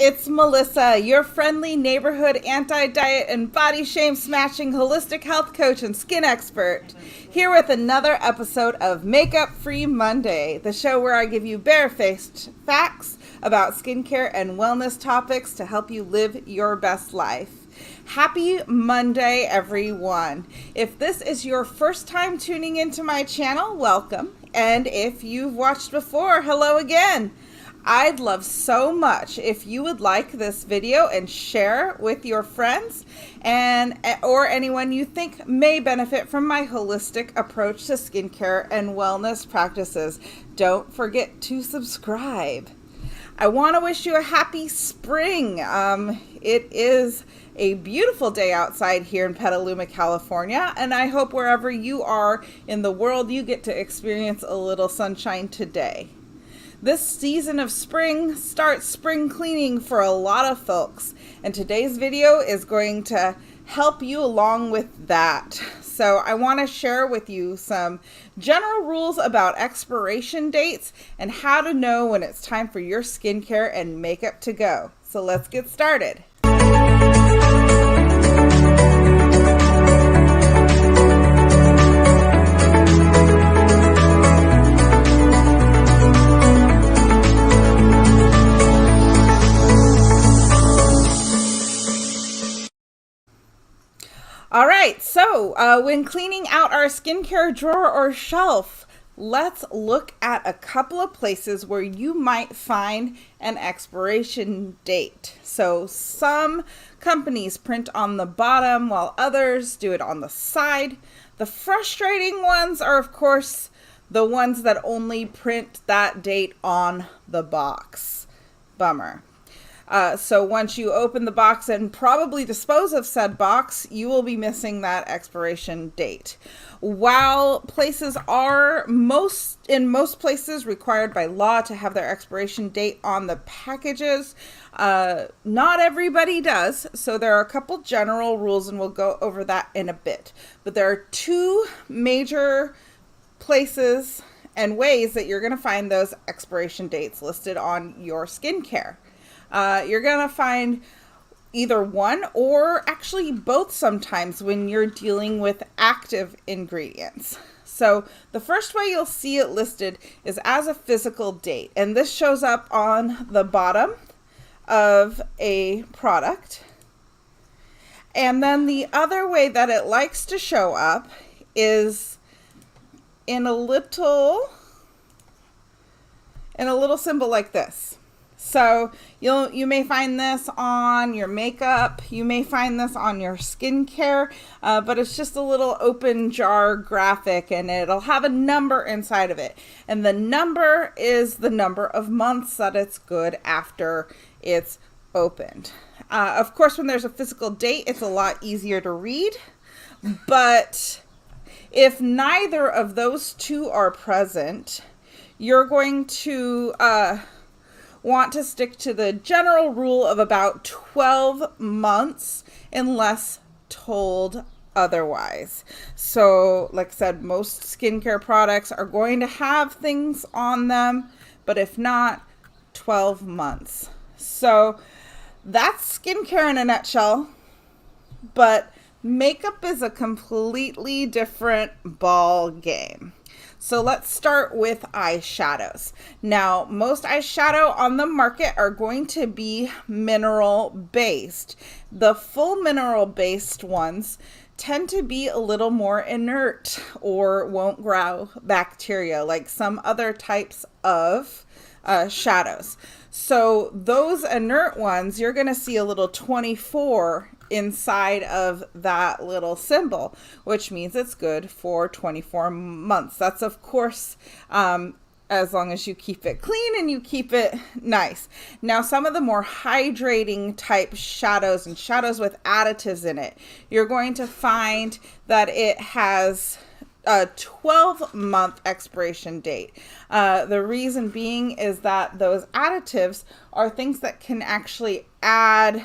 it's Melissa, your friendly neighborhood anti-diet and body shame smashing holistic health coach and skin expert, here with another episode of Makeup Free Monday, the show where I give you barefaced facts about skincare and wellness topics to help you live your best life. Happy Monday, everyone. If this is your first time tuning into my channel, welcome. And if you've watched before, hello again. I'd love so much if you would like this video and share with your friends or anyone you think may benefit from my holistic approach to skincare and wellness practices. Don't forget to subscribe. I want to wish you a happy spring. It is a beautiful day outside here in Petaluma, California, and I hope wherever you are in the world you get to experience a little sunshine today. This season of spring starts spring cleaning for a lot of folks, and today's video is going to help you along with that. So I want to share with you some general rules about expiration dates and how to know when it's time for your skincare and makeup to go. So let's get started. All right, so when cleaning out our skincare drawer or shelf, let's look at a couple of places where you might find an expiration date. So some companies print on the bottom while others do it on the side. The frustrating ones are, of course, the ones that only print that date on the box. Bummer. So once you open the box and probably dispose of said box, you will be missing that expiration date. While places are in most places required by law to have their expiration date on the packages, not everybody does. So there are a couple general rules, and we'll go over that in a bit. But there are two major places and ways that you're going to find those expiration dates listed on your skincare. You're going to find either one or actually both sometimes when you're dealing with active ingredients. So the first way you'll see it listed is as a physical date, and this shows up on the bottom of a product. And then the other way that it likes to show up is in a little symbol like this. So you may find this on your makeup, you may find this on your skincare, but it's just a little open jar graphic, and it'll have a number inside of it. And the number is the number of months that it's good after it's opened. Of course, when there's a physical date, it's a lot easier to read, but if neither of those two are present, you're going to want to stick to the general rule of about 12 months unless told otherwise. So like I said, most skincare products are going to have things on them, but if not, 12 months. So that's skincare in a nutshell, but makeup is a completely different ball game. So let's start with eyeshadows. Now, most eyeshadow on the market are going to be mineral based. The full mineral based ones tend to be a little more inert or won't grow bacteria like some other types of shadows. So those inert ones, you're going to see a little 24 inside of that little symbol, which means it's good for 24 months. That's, of course, as long as you keep it clean and you keep it nice. Now, some of the more hydrating type shadows and shadows with additives in it, you're going to find that it has a 12-month expiration date. The reason being is that those additives are things that can actually add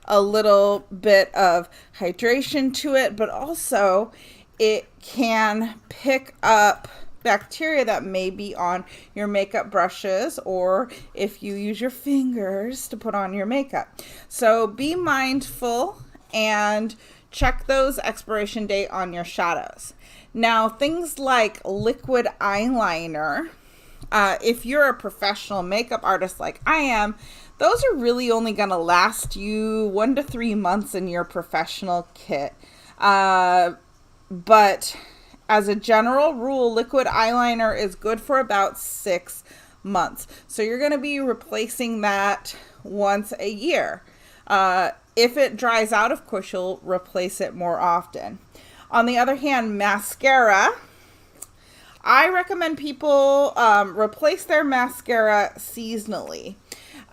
a little bit of hydration to it, but also it can pick up bacteria that may be on your makeup brushes, or if you use your fingers to put on your makeup. So be mindful and check those expiration date on your shadows. Now, things like liquid eyeliner, if you're a professional makeup artist like I am, those are really only going to last you 1 to 3 months in your professional kit. But as a general rule, liquid eyeliner is good for about 6 months. So you're going to be replacing that once a year. If it dries out, of course, you'll replace it more often. On the other hand, mascara, I recommend people replace their mascara seasonally.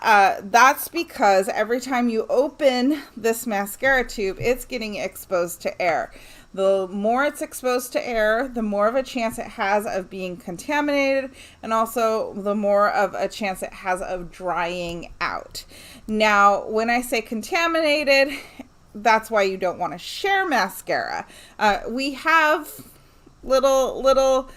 That's because every time you open this mascara tube, it's getting exposed to air. The more it's exposed to air, the more of a chance it has of being contaminated, and also the more of a chance it has of drying out. Now, when I say contaminated, that's why you don't want to share mascara. We have little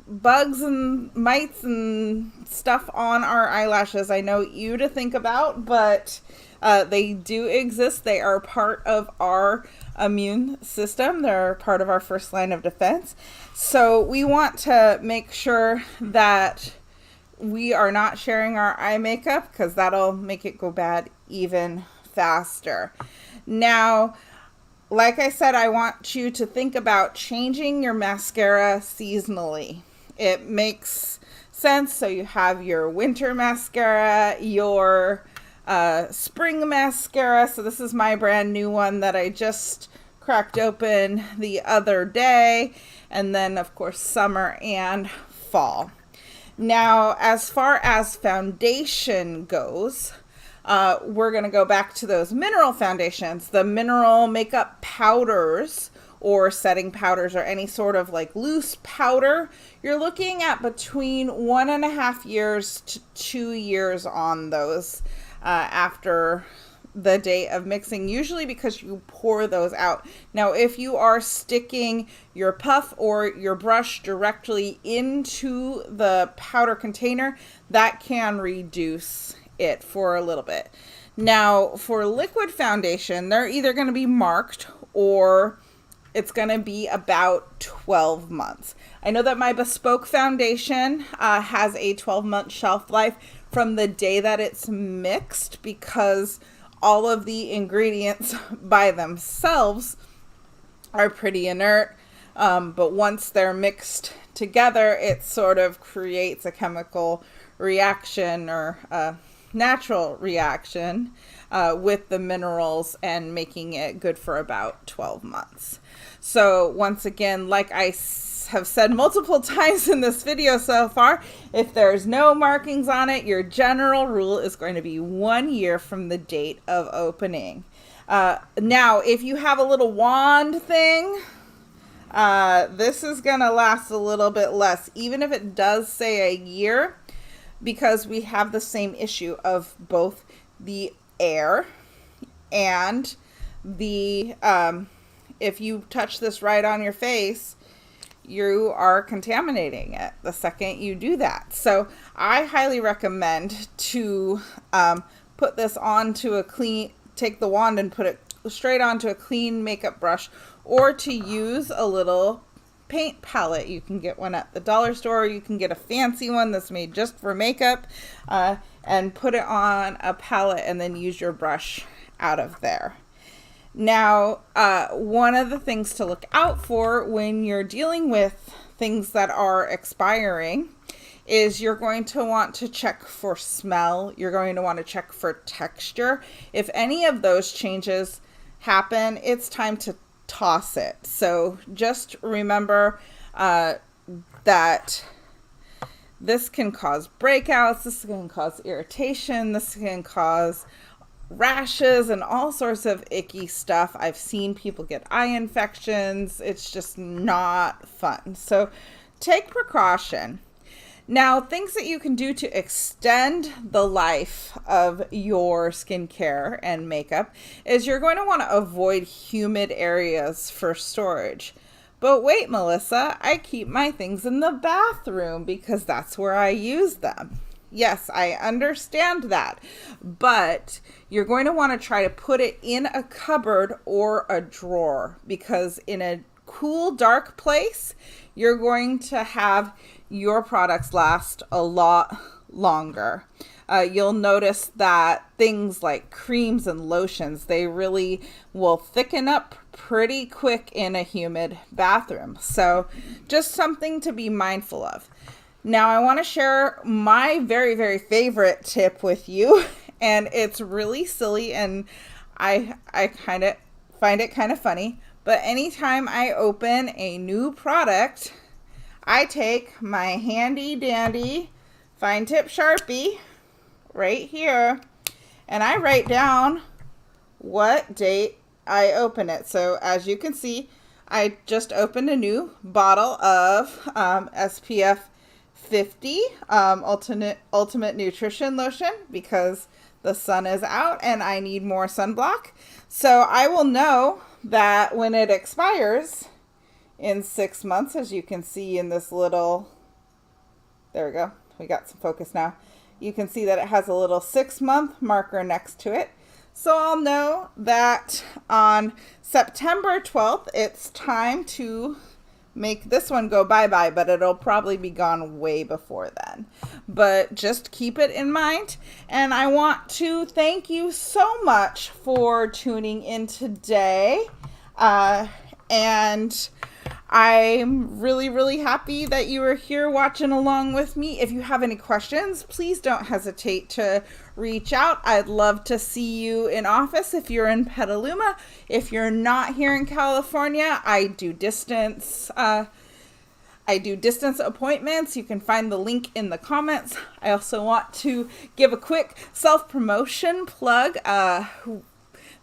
bugs and mites and stuff on our eyelashes. I know you to think about, but they do exist. They are part of our immune system. They're part of our first line of defense. So we want to make sure that we are not sharing our eye makeup, because that'll make it go bad even faster. Now, like I said, I want you to think about changing your mascara seasonally. It makes sense. So you have your winter mascara, your spring mascara. So this is my brand new one that I just cracked open the other day. And then, of course, summer and fall. Now, as far as foundation goes, we're going to go back to those mineral foundations. The mineral makeup powders or setting powders, or any sort of like loose powder, you're looking at between 1.5 years to 2 years on those after the date of mixing, usually because you pour those out. Now, if you are sticking your puff or your brush directly into the powder container, that can reduce it for a little bit. Now, for liquid foundation, they're either going to be marked or it's going to be about 12 months. I know that my Bespoke foundation has a 12-month shelf life from the day that it's mixed, because all of the ingredients by themselves are pretty inert. But once they're mixed together, it sort of creates a chemical reaction or a natural reaction with the minerals, and making it good for about 12 months. So once again, like I have said multiple times in this video so far, if there's no markings on it, your general rule is going to be 1 year from the date of opening. Now, if you have a little wand thing, this is going to last a little bit less, even if it does say a year, because we have the same issue of both the air and the, if you touch this right on your face, you are contaminating it the second you do that. So I highly recommend to put this onto a clean, take the wand and put it straight onto a clean makeup brush, or to use a little paint palette. You can get one at the dollar store. You can get a fancy one that's made just for makeup, and put it on a palette and then use your brush out of there. Now, one of the things to look out for when you're dealing with things that are expiring is you're going to want to check for smell. You're going to want to check for texture. If any of those changes happen, it's time to toss it. So just remember that this can cause breakouts, this can cause irritation, this can cause rashes and all sorts of icky stuff. I've seen people get eye infections. It's just not fun. So take precaution. Now, things that you can do to extend the life of your skincare and makeup is you're going to want to avoid humid areas for storage. But wait, Melissa, I keep my things in the bathroom because that's where I use them. Yes, I understand that, but you're going to want to try to put it in a cupboard or a drawer, because in a cool, dark place, you're going to have your products last a lot longer. You'll notice that things like creams and lotions, they really will thicken up pretty quick in a humid bathroom. So just something to be mindful of. Now I want to share my very, very favorite tip with you, and it's really silly, and I kind of find it kind of funny, but anytime I open a new product, I take my handy dandy fine tip Sharpie right here, and I write down what date I open it. So as you can see, I just opened a new bottle of SPF 50 Ultimate Nutrition Lotion because the sun is out and I need more sunblock. So I will know that when it expires in 6 months, as you can see in this little, there we go, we got some focus now. You can see that it has a little 6-month marker next to it. So I'll know that on September 12th, it's time to make this one go bye-bye, but it'll probably be gone way before then. But just keep it in mind. And I want to thank you so much for tuning in today. And I'm really, really happy that you are here watching along with me. If you have any questions, please don't hesitate to reach out. I'd love to see you in office if you're in Petaluma. If you're not here in California, I do distance appointments. You can find the link in the comments. I also want to give a quick self-promotion plug.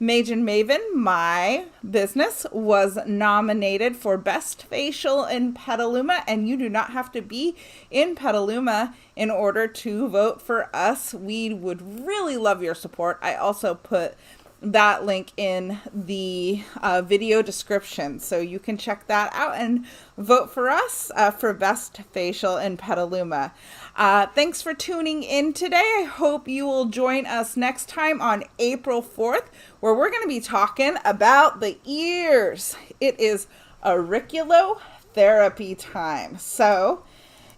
Mage and Maven, my business, was nominated for Best Facial in Petaluma, and you do not have to be in Petaluma in order to vote for us. We would really love your support. I also put that link in the video description, so you can check that out and vote for us for Best Facial in Petaluma. Thanks for tuning in today. I hope you will join us next time on April 4th, where we're going to be talking about the ears. It is auriculotherapy time. So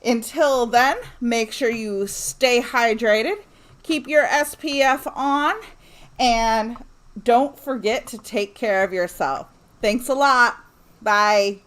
until then, make sure you stay hydrated, keep your SPF on, and don't forget to take care of yourself. Thanks a lot. Bye.